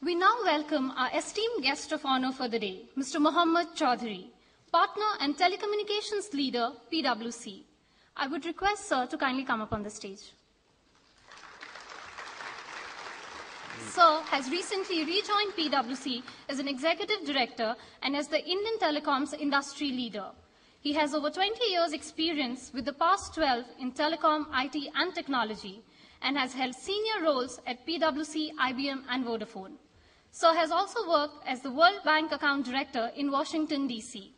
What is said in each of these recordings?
We now welcome our esteemed guest of honor for the day, Mr. Mohommad Chowdhary, Partner and Telecommunications Leader, PwC. I would request Sir to kindly come up on the stage. Sir has recently rejoined PwC as an Executive Director and as the Indian Telecoms Industry Leader. He has over 20 years' experience with the past 12 in telecom, IT and technology and has held senior roles at PwC, IBM and Vodafone. Sir has also worked as the World Bank Account Director in Washington, D.C.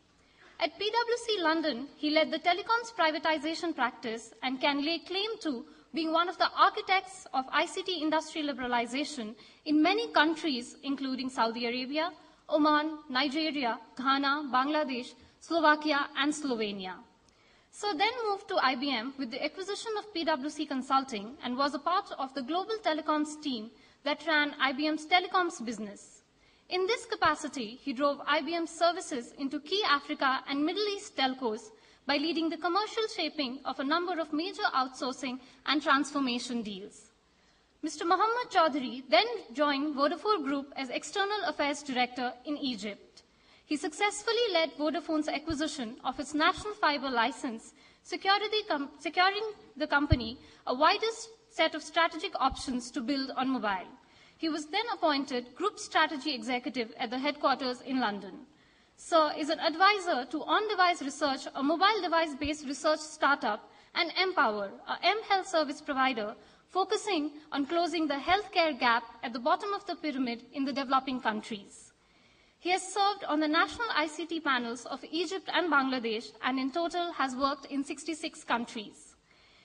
At PwC London, he led the telecoms privatization practice and can lay claim to being one of the architects of ICT industry liberalization in many countries, including Saudi Arabia, Oman, Nigeria, Ghana, Bangladesh, Slovakia, and Slovenia. Sir then moved to IBM with the acquisition of PwC Consulting and was a part of the global telecoms team that ran IBM's telecoms business. In this capacity, he drove IBM's services into key Africa and Middle East telcos by leading the commercial shaping of a number of major outsourcing and transformation deals. Mr. Mohommad Chowdhary then joined Vodafone Group as External Affairs Director in Egypt. He successfully led Vodafone's acquisition of its national fiber license, securing the company a wider set of strategic options to build on mobile. He was then appointed Group Strategy Executive at the headquarters in London. Sir is an advisor to On-Device Research, a mobile device-based research startup, and Empower, a mHealth service provider, focusing on closing the healthcare gap at the bottom of the pyramid in the developing countries. He has served on the national ICT panels of Egypt and Bangladesh, and in total has worked in 66 countries.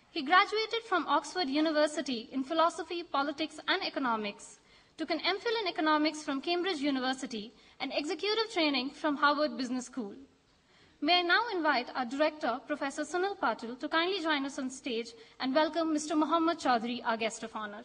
He graduated from Oxford University in philosophy, politics, and economics, took an MPhil in economics from Cambridge University, and executive training from Harvard Business School. May I now invite our director, Professor Sunil Patil, to kindly join us on stage and welcome Mr. Mohommad Chowdhary, our guest of honor.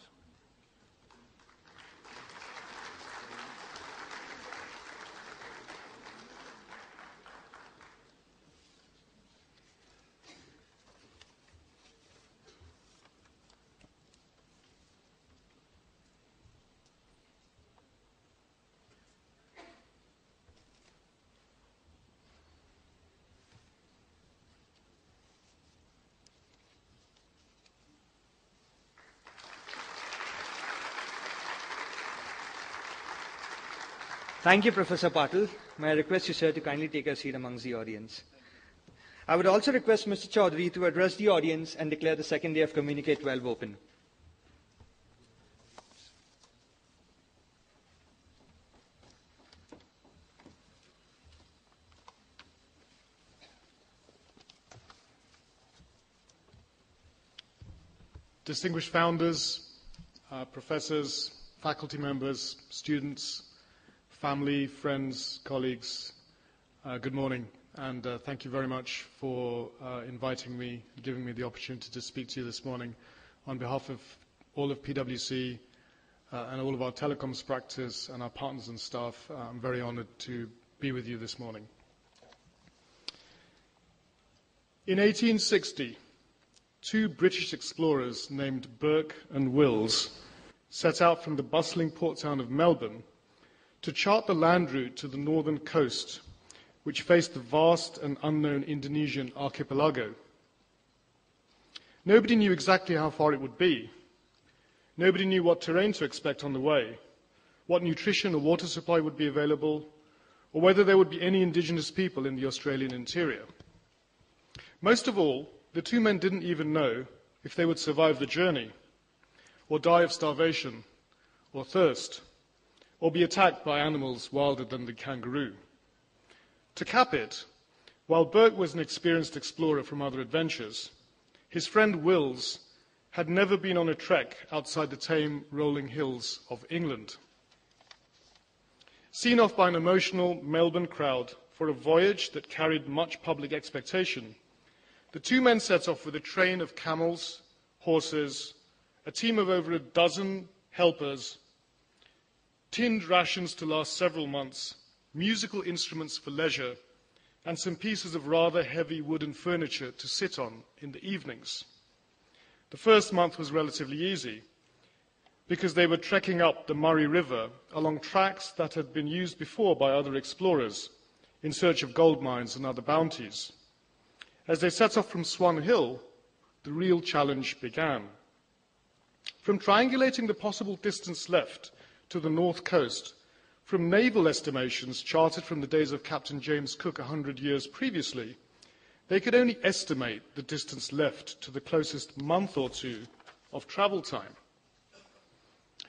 Thank you, Professor Patil. May I request you, sir, to kindly take a seat amongst the audience. I would also request Mr. Chowdhary to address the audience and declare the second day of Communicate 12 open. Distinguished founders, professors, faculty members, students, family, friends, colleagues, good morning, and thank you very much for inviting me, giving me the opportunity to speak to you this morning on behalf of all of PwC and all of our telecoms practice and our partners and staff. I'm very honored to be with you this morning. In 1860, two British explorers named Burke and Wills set out from the bustling port town of Melbourne to chart the land route to the northern coast, which faced the vast and unknown Indonesian archipelago. Nobody knew exactly how far it would be. Nobody knew what terrain to expect on the way, what nutrition or water supply would be available, or whether there would be any indigenous people in the Australian interior. Most of all, the two men didn't even know if they would survive the journey, or die of starvation, or thirst, or be attacked by animals wilder than the kangaroo. To cap it, while Burke was an experienced explorer from other adventures, his friend Wills had never been on a trek outside the tame rolling hills of England. Seen off by an emotional Melbourne crowd for a voyage that carried much public expectation, the two men set off with a train of camels, horses, a team of over a dozen helpers, tinned rations to last several months, musical instruments for leisure, and some pieces of rather heavy wooden furniture to sit on in the evenings. The first month was relatively easy. because they were trekking up the Murray River along tracks that had been used before by other explorers in search of gold mines and other bounties. As they set off from Swan Hill, the real challenge began. From triangulating the possible distance left to the north coast, from naval estimations charted from the days of Captain James Cook 100 years previously, they could only estimate the distance left to the closest month or two of travel time.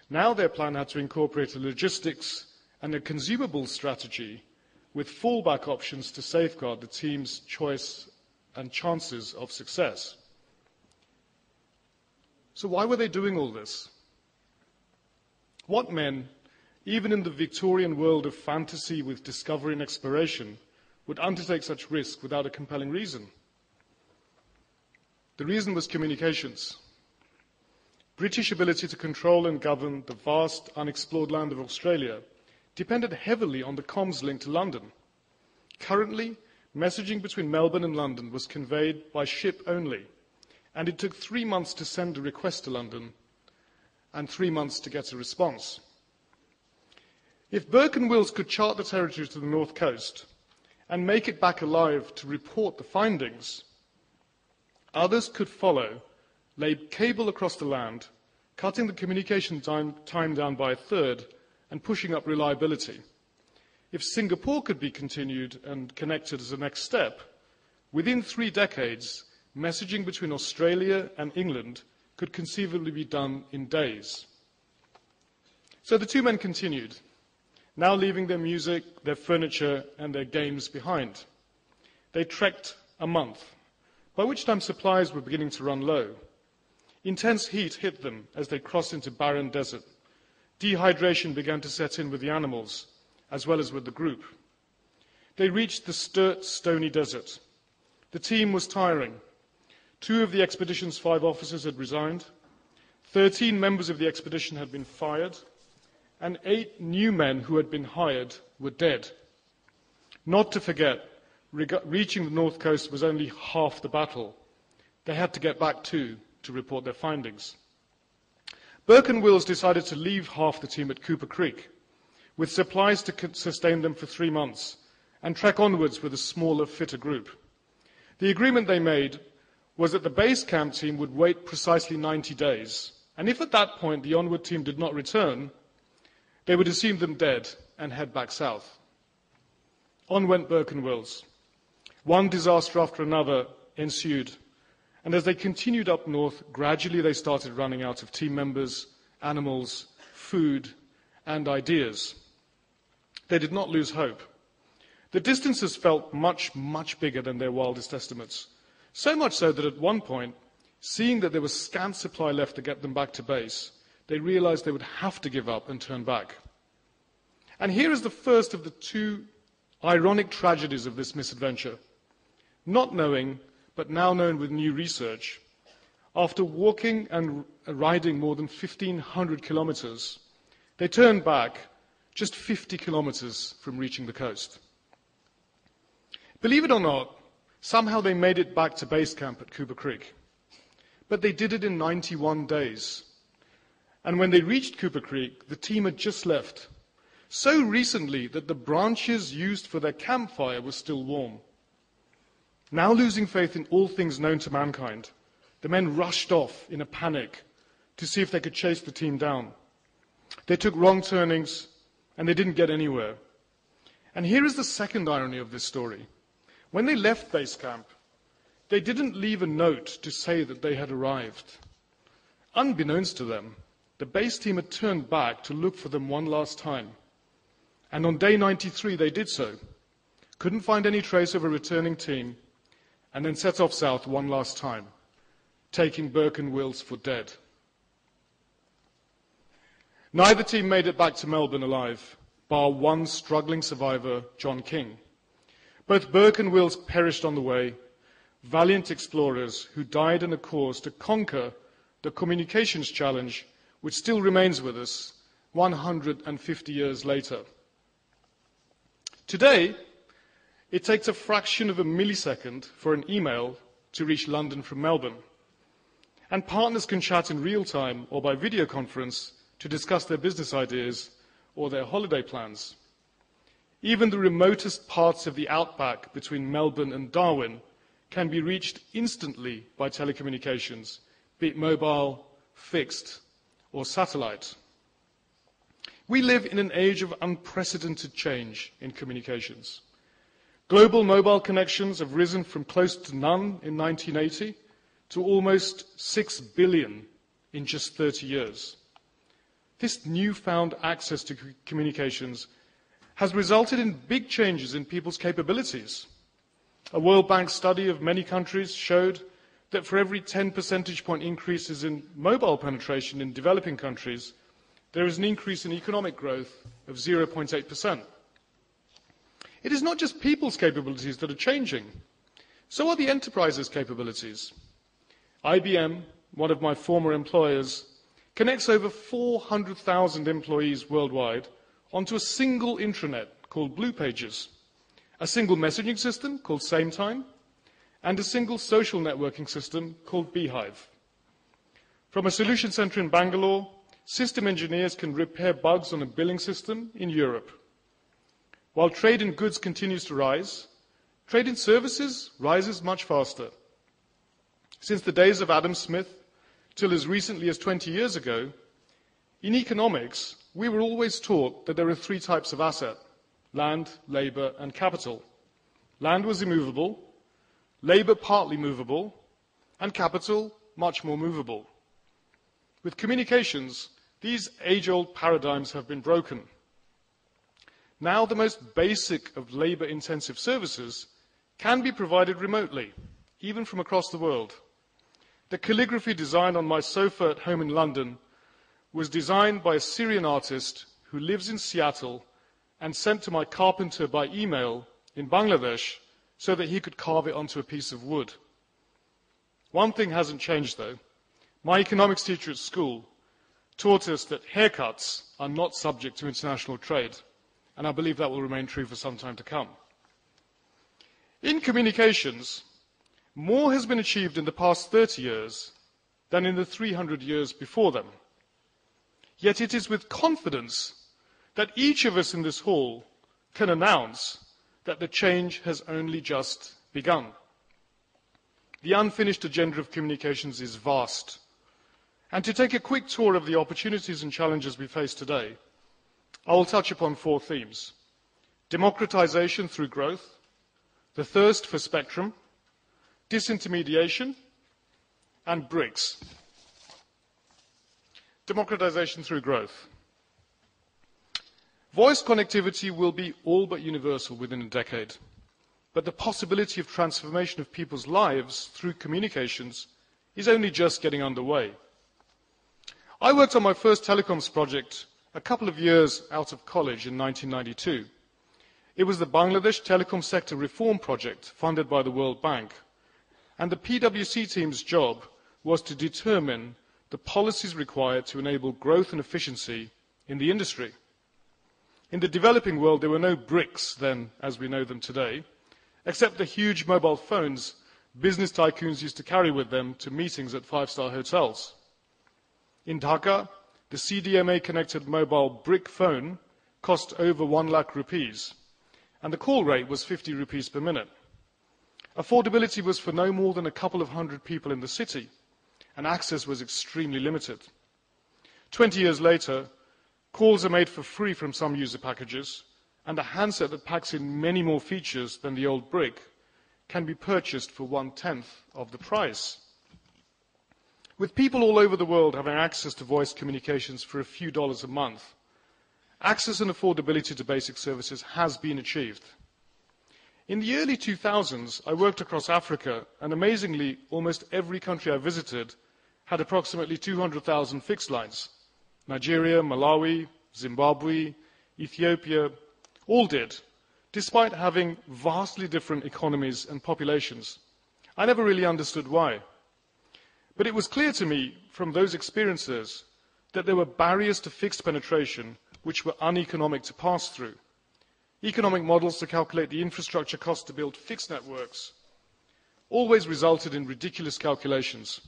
Now their plan had to incorporate a logistics and a consumables strategy with fallback options to safeguard the team's choice and chances of success. So why were they doing all this? What men, even in the Victorian world of fantasy with discovery and exploration, would undertake such risk without a compelling reason? The reason was communications. British ability to control and govern the vast unexplored land of Australia depended heavily on the comms link to London. Currently, messaging between Melbourne and London was conveyed by ship only, and it took 3 months to send a request to London and 3 months to get a response. If Burke and Wills could chart the territory to the north coast and make it back alive to report the findings, others could follow, lay cable across the land, cutting the communication time down by a third and pushing up reliability. If Singapore could be continued and connected as a next step, within 3 decades, messaging between Australia and England could conceivably be done in days. So the two men continued, now leaving their music, their furniture, and their games behind. They trekked a month, by which time supplies were beginning to run low. Intense heat hit them as they crossed into barren desert. Dehydration began to set in with the animals, as well as with the group. They reached the Sturt stony desert. The team was tiring. 2 of the expedition's 5 officers had resigned. 13 members of the expedition had been fired, and 8 new men who had been hired were dead. Not to forget, reaching the north coast was only half the battle. They had to get back too to report their findings. Burke and Wills decided to leave half the team at Cooper Creek, with supplies to sustain them for 3 months, and trek onwards with a smaller, fitter group. The agreement they made was that the base camp team would wait precisely 90 days, and if at that point the onward team did not return, they would assume them dead and head back south. On went Burke and Wills. One disaster after another ensued, and as they continued up north, gradually they started running out of team members, animals, food, and ideas. They did not lose hope. The distances felt much, much bigger than their wildest estimates. So much so that at one point, seeing that there was scant supply left to get them back to base, they realized they would have to give up and turn back. And here is the first of the 2 ironic tragedies of this misadventure. Not knowing, but now known with new research, after walking and riding more than 1,500 kilometers, they turned back just 50 kilometers from reaching the coast. Believe it or not, somehow they made it back to base camp at Cooper Creek. But they did it in 91 days. And when they reached Cooper Creek, the team had just left, so recently that the branches used for their campfire were still warm. Now losing faith in all things known to mankind, the men rushed off in a panic to see if they could chase the team down. They took wrong turnings, and they didn't get anywhere. And here is the second irony of this story. When they left base camp, they didn't leave a note to say that they had arrived. Unbeknownst to them, the base team had turned back to look for them one last time. And on day 93, they did so. Couldn't find any trace of a returning team, and then set off south one last time, taking Burke and Wills for dead. Neither team made it back to Melbourne alive, bar one struggling survivor, John King. Both Burke and Wills perished on the way, valiant explorers who died in a cause to conquer the communications challenge which still remains with us 150 years later. Today, it takes a fraction of a millisecond for an email to reach London from Melbourne. And partners can chat in real time or by video conference to discuss their business ideas or their holiday plans. Even the remotest parts of the outback between Melbourne and Darwin can be reached instantly by telecommunications, be it mobile, fixed, or satellite. We live in an age of unprecedented change in communications. Global mobile connections have risen from close to none in 1980 to almost 6 billion in just 30 years. This newfound access to communications has resulted in big changes in people's capabilities. A World Bank study of many countries showed that for every 10 percentage point increases in mobile penetration in developing countries, there is an increase in economic growth of 0.8%. It is not just people's capabilities that are changing, so are the enterprises' capabilities. IBM, one of my former employers, connects over 400,000 employees worldwide onto a single intranet called Blue Pages, a single messaging system called SameTime, and a single social networking system called Beehive. From a solution center in Bangalore, system engineers can repair bugs on a billing system in Europe. While trade in goods continues to rise, trade in services rises much faster. Since the days of Adam Smith till as recently as 20 years ago, in economics, we were always taught that there are three types of asset: land, labor, and capital. Land was immovable, labor partly movable, and capital much more movable. With communications, these age-old paradigms have been broken. Now the most basic of labor-intensive services can be provided remotely, even from across the world. The calligraphy design on my sofa at home in London was designed by a Syrian artist who lives in Seattle and sent to my carpenter by email in Bangladesh so that he could carve it onto a piece of wood. One thing hasn't changed, though. My economics teacher at school taught us that haircuts are not subject to international trade, and I believe that will remain true for some time to come. In communications, more has been achieved in the past 30 years than in the 300 years before them. Yet it is with confidence that each of us in this hall can announce that the change has only just begun. The unfinished agenda of communications is vast. And to take a quick tour of the opportunities and challenges we face today, I will touch upon four themes: democratization through growth, the thirst for spectrum, disintermediation, and BRICS. Democratization through growth. Voice connectivity will be all but universal within a decade, but the possibility of transformation of people's lives through communications is only just getting underway. I worked on my first telecoms project a couple of years out of college in 1992. It was the Bangladesh Telecom Sector Reform Project funded by the World Bank, and the PwC team's job was to determine the policies required to enable growth and efficiency in the industry. In the developing world, there were no BRICS then, as we know them today, except the huge mobile phones business tycoons used to carry with them to meetings at five-star hotels. In Dhaka, the CDMA-connected mobile brick phone cost over 1 lakh rupees, and the call rate was 50 rupees per minute. Affordability was for no more than a couple of hundred people in the city, and access was extremely limited. 20 years later, calls are made for free from some user packages, and a handset that packs in many more features than the old brick can be purchased for 1/10 of the price. With people all over the world having access to voice communications for a few dollars a month, access and affordability to basic services has been achieved. In the early 2000s, I worked across Africa, and amazingly, almost every country I visited had approximately 200,000 fixed lines. Nigeria, Malawi, Zimbabwe, Ethiopia, all did, despite having vastly different economies and populations. I never really understood why. But it was clear to me from those experiences that there were barriers to fixed penetration which were uneconomic to pass through. Economic models to calculate the infrastructure cost to build fixed networks always resulted in ridiculous calculations.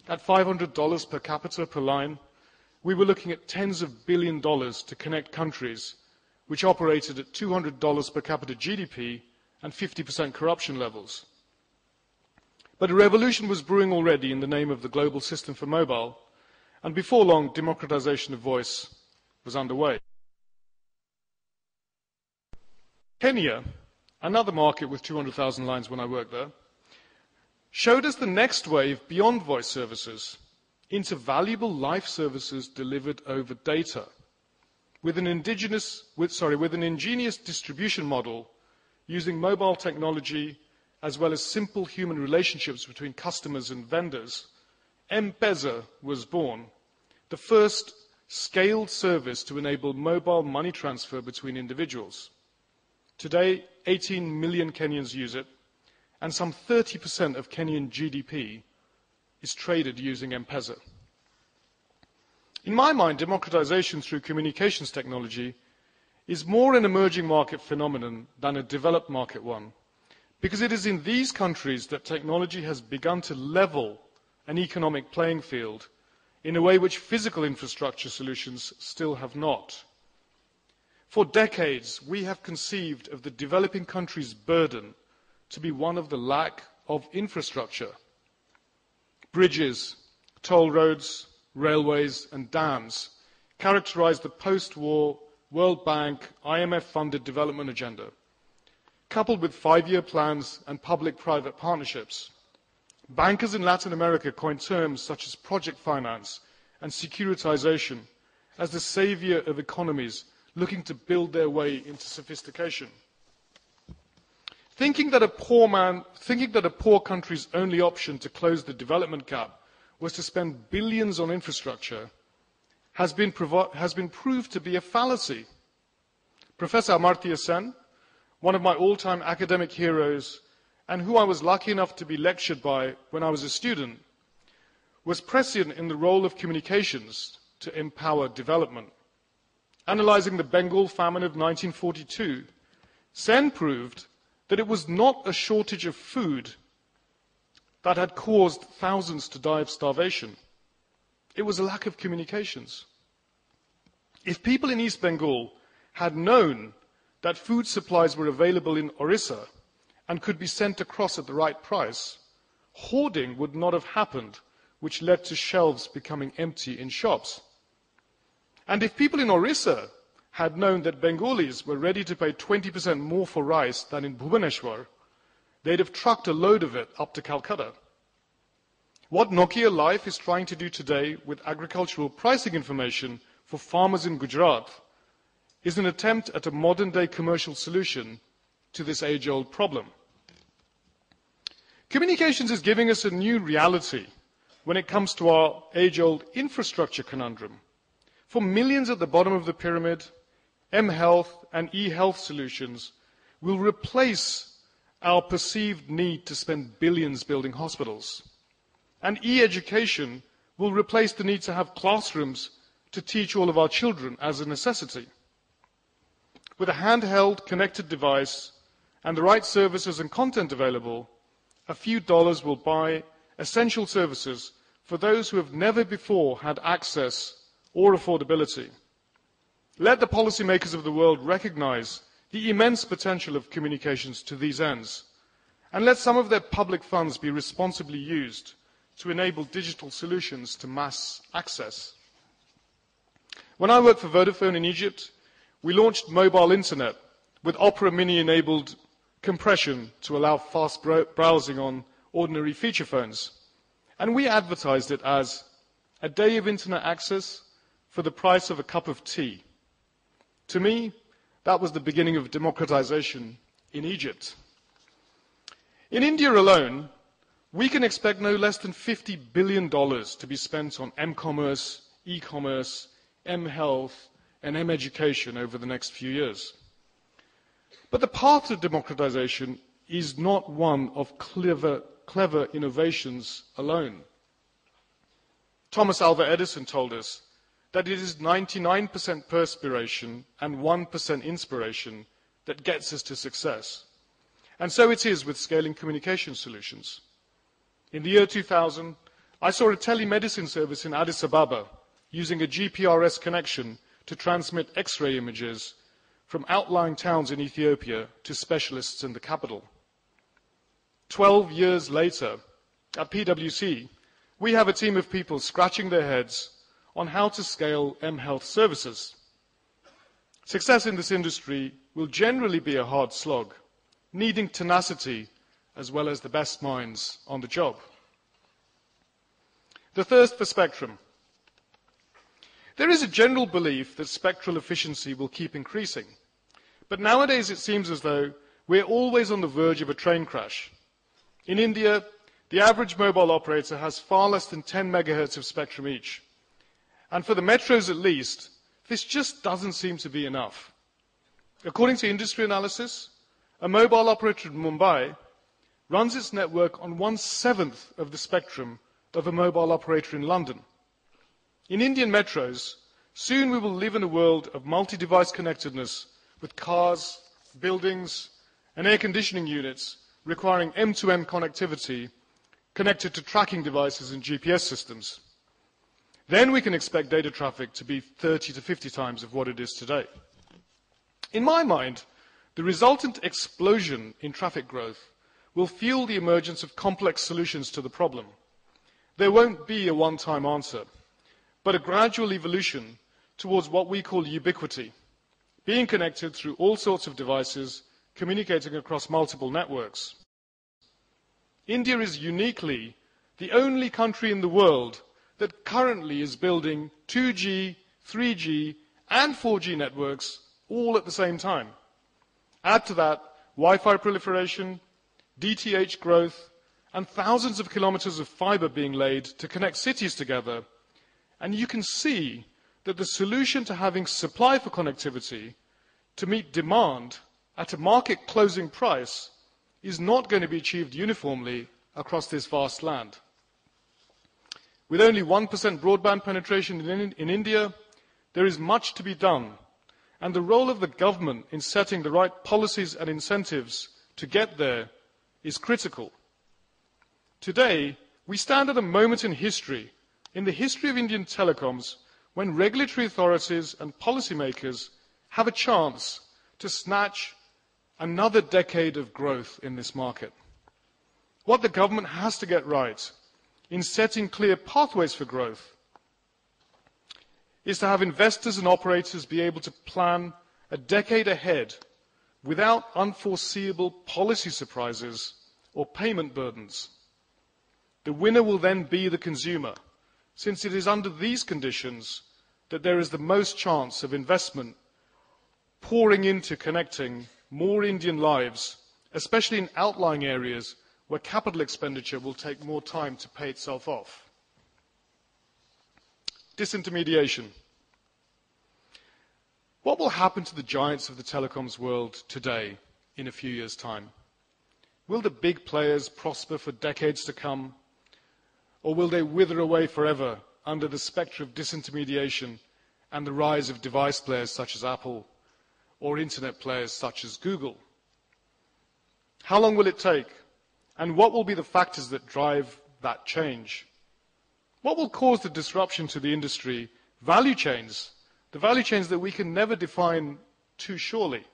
At $500 per capita per line, we were looking at tens of billions of dollars to connect countries which operated at $200 per capita GDP and 50% corruption levels. But a revolution was brewing already in the name of the Global System for Mobile, and before long, democratization of voice was underway. Kenya, another market with 200,000 lines when I worked there, showed us the next wave beyond voice services into valuable life services delivered over data, with an ingenious distribution model using mobile technology as well as simple human relationships between customers and vendors. M-Pesa was born, the first scaled service to enable mobile money transfer between individuals. Today, 18 million Kenyans use it, and some 30% of Kenyan GDP is traded using M-Pesa. In my mind, democratization through communications technology is more an emerging market phenomenon than a developed market one, because it is in these countries that technology has begun to level an economic playing field in a way which physical infrastructure solutions still have not. For decades, we have conceived of the developing countries' burden to be one of the lack of infrastructure. Bridges, toll roads, railways and dams characterize the post-war World Bank, IMF-funded development agenda, coupled with 5-year plans and public-private partnerships. Bankers in Latin America coined terms such as project finance and securitization as the savior of economies looking to build their way into sophistication. Thinking that a poor country's only option to close the development gap was to spend billions on infrastructure has been proved to be a fallacy. Professor Amartya Sen, one of my all-time academic heroes and who I was lucky enough to be lectured by when I was a student, was prescient in the role of communications to empower development. Analyzing the Bengal famine of 1942, Sen proved that it was not a shortage of food that had caused thousands to die of starvation. It was a lack of communications. If people in East Bengal had known that food supplies were available in Orissa and could be sent across at the right price, hoarding would not have happened, which led to shelves becoming empty in shops. And if people in Orissa had known that Bengalis were ready to pay 20% more for rice than in Bhubaneswar, they'd have trucked a load of it up to Calcutta. What Nokia Life is trying to do today with agricultural pricing information for farmers in Gujarat is an attempt at a modern-day commercial solution to this age-old problem. Communications is giving us a new reality when it comes to our age-old infrastructure conundrum. For millions at the bottom of the pyramid, mHealth and eHealth solutions will replace our perceived need to spend billions building hospitals. And e-education will replace the need to have classrooms to teach all of our children as a necessity. With a handheld connected device and the right services and content available, a few dollars will buy essential services for those who have never before had access or affordability. Let the policymakers of the world recognize the immense potential of communications to these ends, and let some of their public funds be responsibly used to enable digital solutions to mass access. When I worked for Vodafone in Egypt, we launched mobile internet with Opera Mini-enabled compression to allow fast browsing on ordinary feature phones. And we advertised it as a day of internet access for the price of a cup of tea. To me, that was the beginning of democratization in Egypt. In India alone, we can expect no less than $50 billion to be spent on m-commerce, e-commerce, m-health, and m-education over the next few years. But the path to democratization is not one of clever innovations alone. Thomas Alva Edison told us that it is 99% perspiration and 1% inspiration that gets us to success. And so it is with scaling communication solutions. In the year 2000, I saw a telemedicine service in Addis Ababa using a GPRS connection to transmit X-ray images from outlying towns in Ethiopia to specialists in the capital. 12 years later, at PwC, we have a team of people scratching their heads on how to scale mHealth services. Success in this industry will generally be a hard slog, needing tenacity as well as the best minds on the job. The thirst for spectrum. There is a general belief that spectral efficiency will keep increasing, but nowadays it seems as though we're always on the verge of a train crash. In India, the average mobile operator has far less than 10 megahertz of spectrum each. And for the metros at least, this just doesn't seem to be enough. According to industry analysis, a mobile operator in Mumbai runs its network on 1/7 of the spectrum of a mobile operator in London. In Indian metros, soon we will live in a world of multi-device connectedness with cars, buildings, and air conditioning units requiring M2M connectivity connected to tracking devices and GPS systems. Then we can expect data traffic to be 30 to 50 times of what it is today. In my mind, the resultant explosion in traffic growth will fuel the emergence of complex solutions to the problem. There won't be a one-time answer, but a gradual evolution towards what we call ubiquity, being connected through all sorts of devices, communicating across multiple networks. India is uniquely the only country in the world that currently is building 2G, 3G, and 4G networks all at the same time. Add to that Wi-Fi proliferation, DTH growth, and thousands of kilometers of fiber being laid to connect cities together, and you can see that the solution to having supply for connectivity to meet demand at a market closing price is not going to be achieved uniformly across this vast land. With only 1% broadband penetration in India, there is much to be done, and the role of the government in setting the right policies and incentives to get there is critical. Today, we stand at a moment in history, in the history of Indian telecoms, when regulatory authorities and policymakers have a chance to snatch another decade of growth in this market. What the government has to get right in setting clear pathways for growth is to have investors and operators be able to plan a decade ahead without unforeseeable policy surprises or payment burdens. The winner will then be the consumer, since it is under these conditions that there is the most chance of investment pouring into connecting more Indian lives, especially in outlying areas where capital expenditure will take more time to pay itself off. Disintermediation. What will happen to the giants of the telecoms world today in a few years' time? Will the big players prosper for decades to come, or will they wither away forever under the spectre of disintermediation and the rise of device players such as Apple or internet players such as Google? How long will it take? And what will be the factors that drive that change? What will cause the disruption to the industry? Value chains, the value chains that we can never define too surely.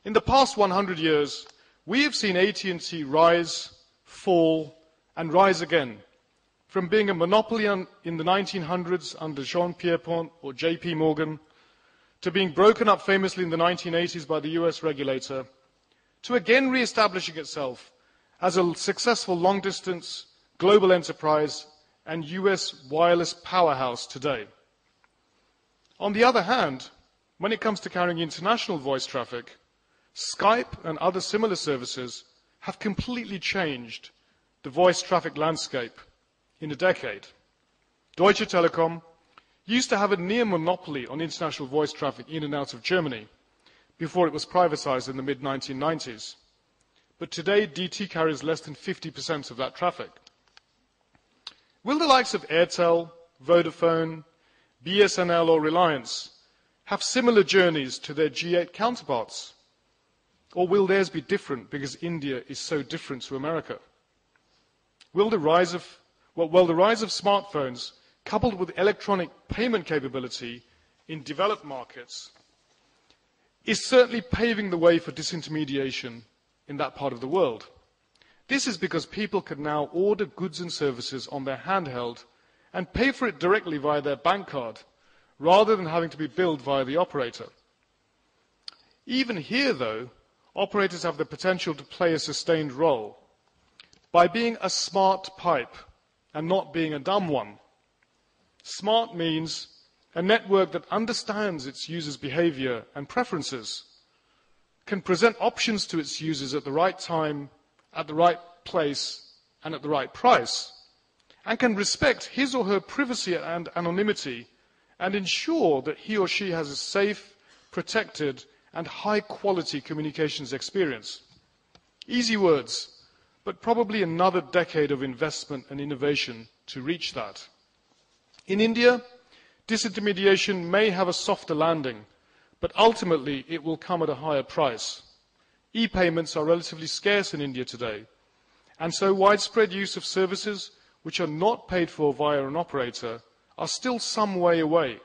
In the past 100 years, we have seen AT&T rise, fall, and rise again, from being a monopoly in the 1900s under Jean Pierpont or JP Morgan, to being broken up famously in the 1980s by the US regulator, to again re-establishing itself as a successful long-distance global enterprise and US wireless powerhouse today. On the other hand, when it comes to carrying international voice traffic, Skype and other similar services have completely changed the voice traffic landscape in a decade. Deutsche Telekom used to have a near monopoly on international voice traffic in and out of Germany before it was privatized in the mid-1990s. But today, DT carries less than 50% of that traffic. Will the likes of Airtel, Vodafone, BSNL or Reliance have similar journeys to their G8 counterparts? Or will theirs be different because India is so different to America? Will the rise of smartphones coupled with electronic payment capability in developed markets, is certainly paving the way for disintermediation in that part of the world. This is because people can now order goods and services on their handheld and pay for it directly via their bank card, rather than having to be billed via the operator. Even here, though, operators have the potential to play a sustained role by being a smart pipe and not being a dumb one. Smart means a network that understands its users' behavior and preferences, can present options to its users at the right time, at the right place, and at the right price, and can respect his or her privacy and anonymity and ensure that he or she has a safe, protected, and high-quality communications experience. Easy words, but probably another decade of investment and innovation to reach that. In India, disintermediation may have a softer landing, but ultimately it will come at a higher price. E-payments are relatively scarce in India today, and so widespread use of services which are not paid for via an operator are still some way away.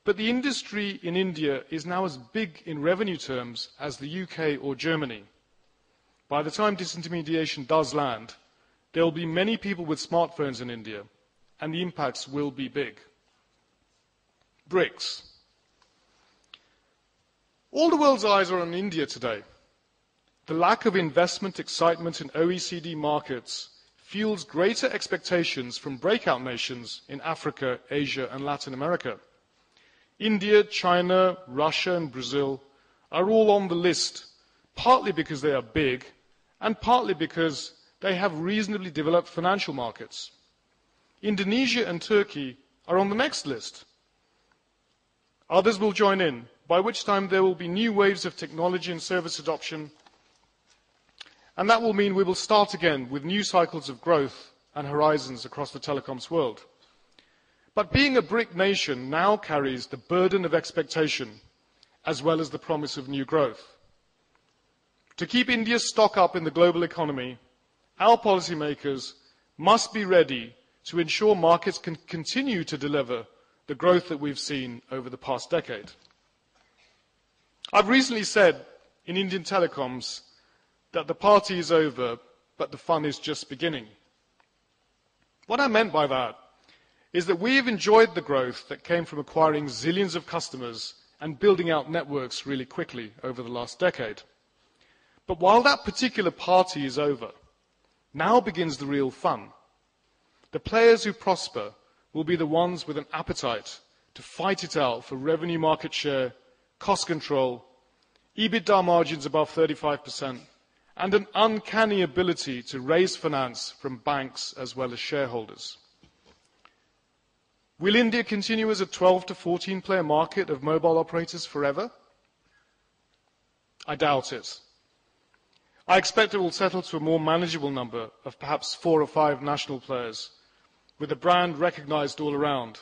But the industry in India is now as big in revenue terms as the UK or Germany. By the time disintermediation does land, there will be many people with smartphones in India, and the impacts will be big. BRICS. All the world's eyes are on India today. The lack of investment excitement in OECD markets fuels greater expectations from breakout nations in Africa, Asia, and Latin America. India, China, Russia, and Brazil are all on the list, partly because they are big, and partly because they have reasonably developed financial markets. Indonesia and Turkey are on the next list. Others will join in, by which time there will be new waves of technology and service adoption, and that will mean we will start again with new cycles of growth and horizons across the telecoms world. But being a BRIC nation now carries the burden of expectation, as well as the promise of new growth. To keep India's stock up in the global economy, our policymakers must be ready to ensure markets can continue to deliver the growth that we've seen over the past decade. I've recently said in Indian telecoms that the party is over, but the fun is just beginning. What I meant by that is that we have enjoyed the growth that came from acquiring zillions of customers and building out networks really quickly over the last decade. But while that particular party is over, now begins the real fun. The players who prosper will be the ones with an appetite to fight it out for revenue market share, cost control, EBITDA margins above 35%, and an uncanny ability to raise finance from banks as well as shareholders. Will India continue as a 12 to 14 player market of mobile operators forever? I doubt it. I expect it will settle to a more manageable number of perhaps 4 or 5 national players, with the brand recognized all around,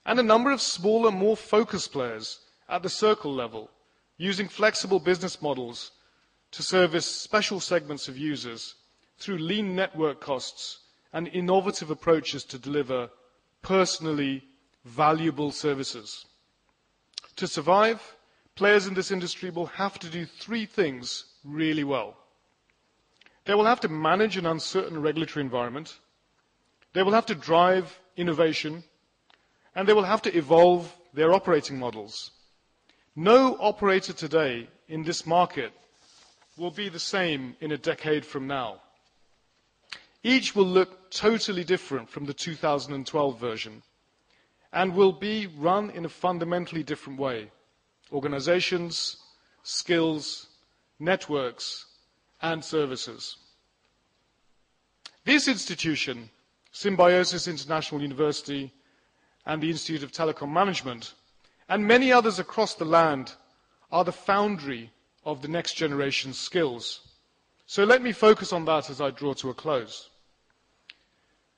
and a number of smaller, more focused players at the circle level, using flexible business models to service special segments of users through lean network costs and innovative approaches to deliver personally valuable services. To survive, players in this industry will have to do 3 things really well. They will have to manage an uncertain regulatory environment, they will have to drive innovation, and they will have to evolve their operating models. No operator today in this market will be the same in a decade from now. Each will look totally different from the 2012 version and will be run in a fundamentally different way. Organizations, skills, networks, and services. This institution, Symbiosis International University and the Institute of Telecom Management, and many others across the land, are the foundry of the next generation skills. So let me focus on that as I draw to a close.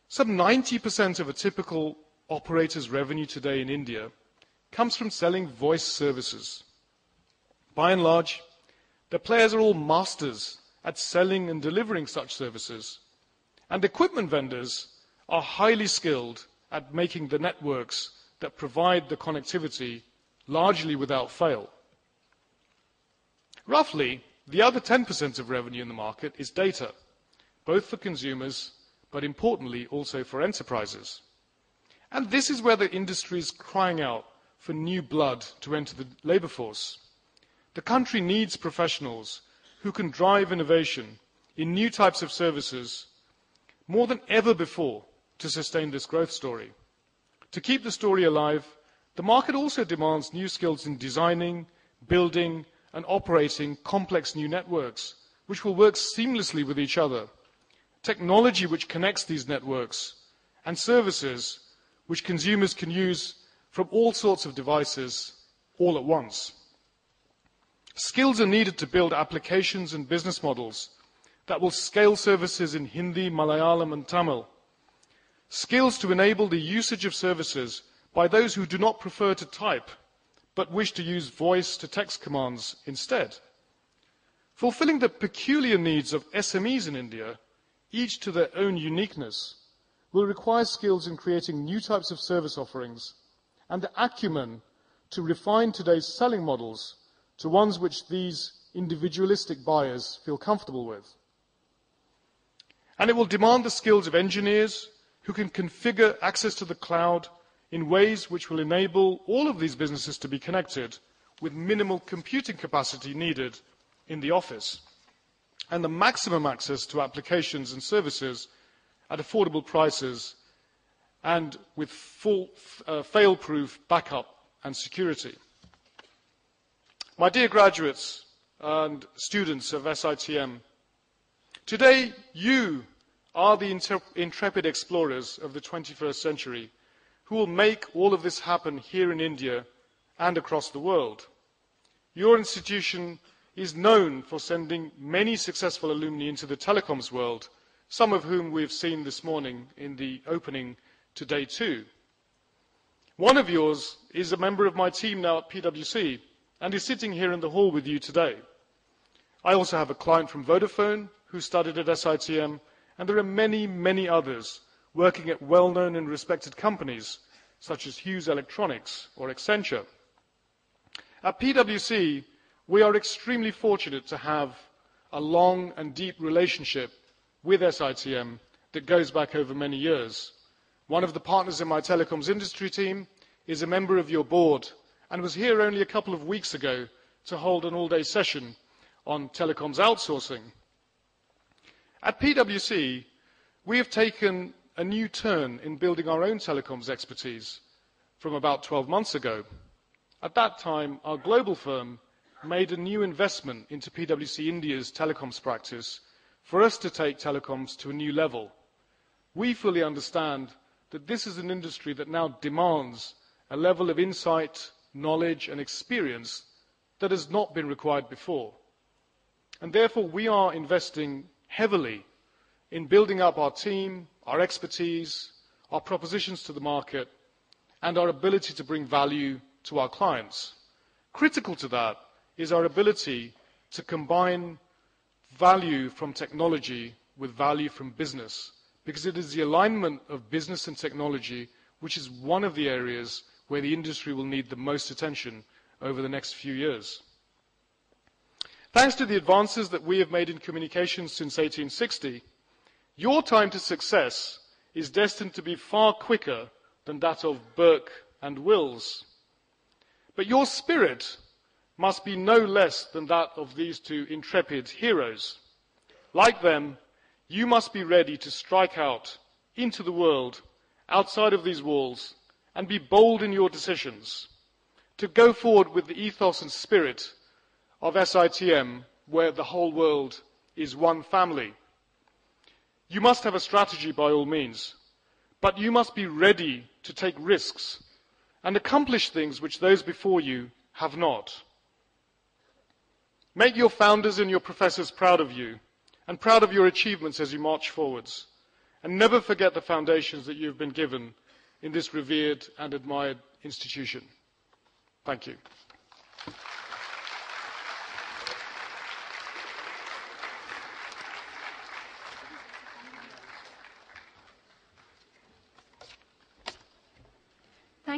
Some 90% of a typical operator's revenue today in India comes from selling voice services. By and large, the players are all masters at selling and delivering such services, and equipment vendors are highly skilled at making the networks that provide the connectivity largely without fail. Roughly, the other 10% of revenue in the market is data, both for consumers, but importantly also for enterprises. And this is where the industry is crying out for new blood to enter the labour force. The country needs professionals who can drive innovation in new types of services more than ever before to sustain this growth story. To keep the story alive, the market also demands new skills in designing, building and operating complex new networks, which will work seamlessly with each other, technology which connects these networks, and services which consumers can use from all sorts of devices all at once. Skills are needed to build applications and business models that will scale services in Hindi, Malayalam and Tamil. Skills to enable the usage of services by those who do not prefer to type but wish to use voice-to-text commands instead. Fulfilling the peculiar needs of SMEs in India, each to their own uniqueness, will require skills in creating new types of service offerings and the acumen to refine today's selling models to ones which these individualistic buyers feel comfortable with. And it will demand the skills of engineers who can configure access to the cloud in ways which will enable all of these businesses to be connected with minimal computing capacity needed in the office, and the maximum access to applications and services at affordable prices and with full fail-proof backup and security. My dear graduates and students of SITM, today you are the intrepid explorers of the 21st century who will make all of this happen here in India and across the world. Your institution is known for sending many successful alumni into the telecoms world, some of whom we've seen this morning in the opening to day 2. One of yours is a member of my team now at PwC and is sitting here in the hall with you today. I also have a client from Vodafone who studied at SITM, and there are many, many others working at well-known and respected companies such as Hughes Electronics or Accenture. At PwC, we are extremely fortunate to have a long and deep relationship with SITM that goes back over many years. One of the partners in my telecoms industry team is a member of your board and was here only a couple of weeks ago to hold an all-day session on telecoms outsourcing. At PwC, we have taken a new turn in building our own telecoms expertise from about 12 months ago. At that time, our global firm made a new investment into PwC India's telecoms practice for us to take telecoms to a new level. We fully understand that this is an industry that now demands a level of insight, knowledge and experience that has not been required before. And therefore we are investing heavily in building up our team, our expertise, our propositions to the market, and our ability to bring value to our clients. Critical to that is our ability to combine value from technology with value from business, because it is the alignment of business and technology which is one of the areas where the industry will need the most attention over the next few years. Thanks to the advances that we have made in communications since 1860, your time to success is destined to be far quicker than that of Burke and Wills. But your spirit must be no less than that of these two intrepid heroes. Like them, you must be ready to strike out into the world outside of these walls and be bold in your decisions, to go forward with the ethos and spirit of SITM, where the whole world is one family. You must have a strategy by all means, but you must be ready to take risks and accomplish things which those before you have not. Make your founders and your professors proud of you and proud of your achievements as you march forwards, and never forget the foundations that you have been given in this revered and admired institution. Thank you.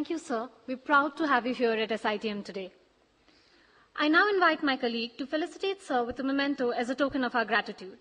Thank you, sir. We're proud to have you here at SITM today. I now invite my colleague to felicitate sir with a memento as a token of our gratitude.